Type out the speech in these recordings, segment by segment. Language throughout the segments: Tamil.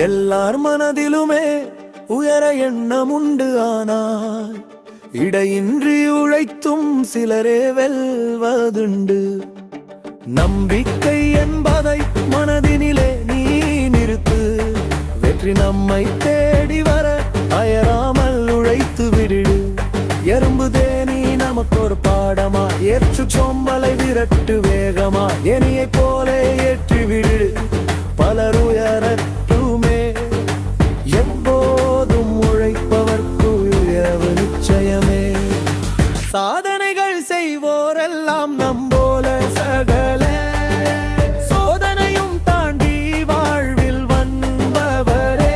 எல்லார் மனதிலுமே உயர எண்ணம் உண்டு, ஆனால் இடையின்றி உழைத்தும் சிலரே வெல்வதுண்டு. நம்பிக்கை என்பதை மனதினிலே நீ நிறுத்து. வெற்றி நம்மை தேடி வர அயராமல் உழைத்து விடு. எறும்பு தேனி நமக்கு ஒரு பாடமா, ஏற்று சோம்பலை விரட்டு வேகமா, எனியை போல ஏற்றி விடு. பலர் உயரட்டுமே, எப்போதும் உழைப்பவர்க்கு உயர்வு நிச்சயமே. சாதனைகள் செய்வோரெல்லாம் நம்போல சகல சோதனையும் தாண்டி வாழ்வில் வந்தவரே.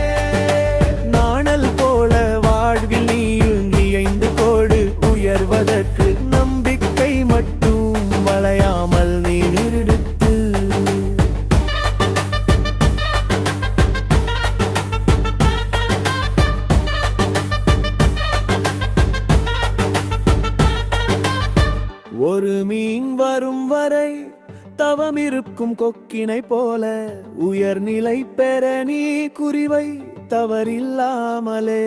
நாணல் போல வாழ்வில் நீயும் இயைந்து கோடு. உயர்வதற்கு நம்பிக்கை மட்டும் வளையாமல் நீ நிறுத்து. ஒரு மீன் வரும் வரை தவம் இருக்கும் கொக்கினை போல, உயர்நிலை பெற நீ குறிவை தவறில்லாமலே.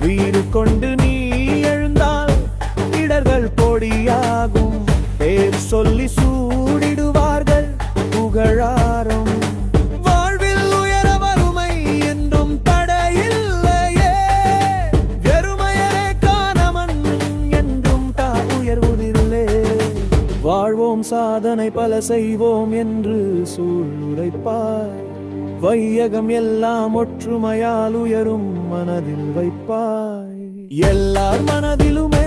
வீடு கொண்டு நீ எழுந்தால் இடர்கள் பொடியாகும். பேர் சொல்லி சூடிடுவார்கள் புகழாரம். வாழ்வில் உயர வறுமை என்றும் தடையில்லையே. வெறுமையரே காணமன் என்றும் உயர்வுதில்லே. வாழ்வோம் சாதனை பல செய்வோம் என்று சூழ்நிலைப்பாய். வையகம் எல்லாம் ஒற்றுமையால் உயரும் மனதில் வைப்பாய். எல்லார் மனதிலுமே